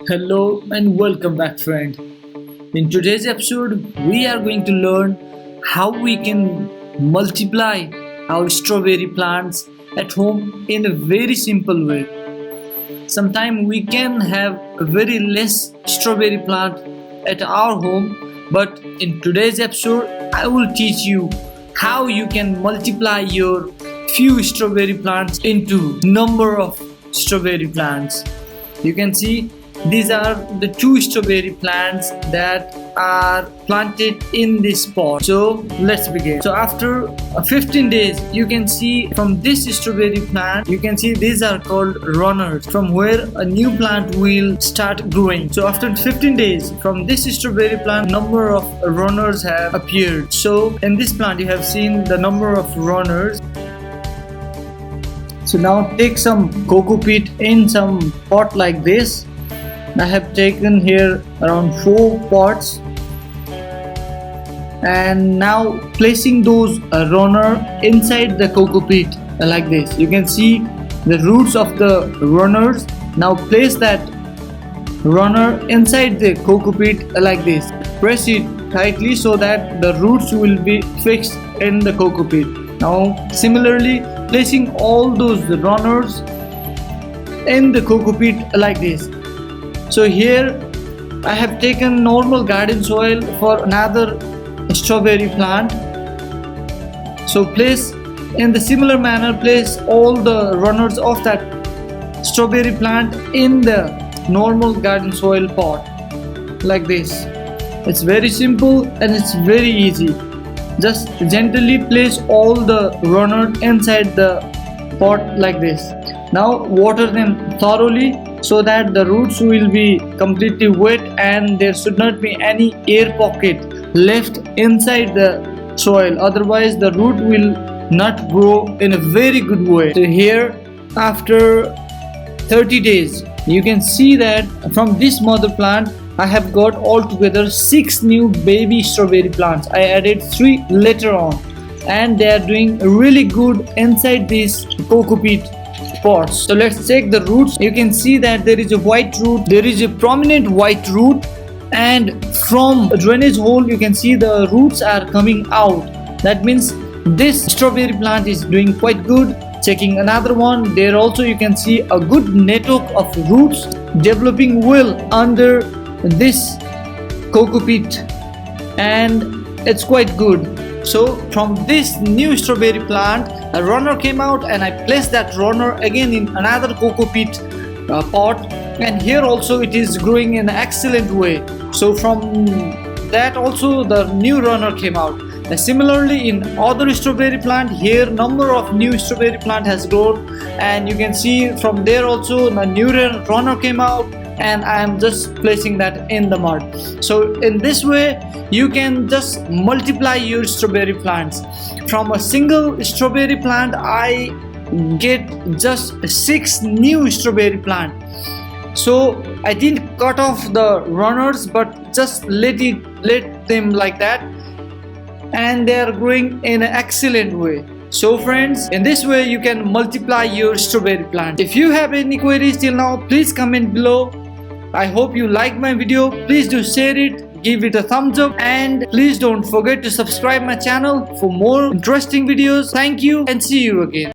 Hello and welcome back, friend. In today's episode, we are going to learn how we can multiply our strawberry plants at home in a very simple way. Sometimes we can have a very less strawberry plant at our home, but in today's episode, I will teach you how you can multiply your few strawberry plants into number of strawberry plants. You can see these are the two strawberry plants that are planted in this pot. So let's begin. So after 15 days, you can see from this strawberry plant, you can see these are called runners, from where a new plant will start growing. So after 15 days, from this strawberry plant, number of runners have appeared. So in this plant, you have seen the number of runners. So now take some coco peat in some pot like this. I have taken here around 4 pots, and now placing those runner inside the coco peat like this. You can see the roots of the runners. Now place that runner inside the coco peat like this. Press it tightly so that the roots will be fixed in the coco peat. Now similarly, placing all those runners in the coco peat like this. So here I have taken normal garden soil for another strawberry plant. So place in the similar manner, place all the runners of that strawberry plant in the normal garden soil pot like this. It's very simple and it's very easy. Just gently place all the runners inside the pot like this. Now water them thoroughly so that the roots will be completely wet and there should not be any air pocket left inside the soil, otherwise the root will not grow in a very good way. So here after 30 days, you can see that from this mother plant I have got altogether 6 new baby strawberry plants. I added 3 later on, and they are doing really good inside these coco peat pots. So let's check the roots. You can see that there is a white root, there is a prominent white root, and from a drainage hole you can see the roots are coming out. That means this strawberry plant is doing quite good. Checking another one, there also you can see a good network of roots developing well under this coco peat, and it's quite good. So from this new strawberry plant, a runner came out, and I placed that runner again in another coco peat pot, and here also it is growing in an excellent way. So from that also the new runner came out. Similarly in other strawberry plant, here number of new strawberry plant has grown, and you can see from there also the new runner came out, and I am just placing that in the mud. So in this way you can just multiply your strawberry plants. From a single strawberry plant I get just 6 new strawberry plant. So I didn't cut off the runners, but just let them like that, and they are growing in an excellent way. So friends, in this way you can multiply your strawberry plant. If you have any queries till now, please comment below. I hope you like my video. Please do share it, give it a thumbs up, and please don't forget to subscribe my channel for more interesting videos. Thank you and see you again.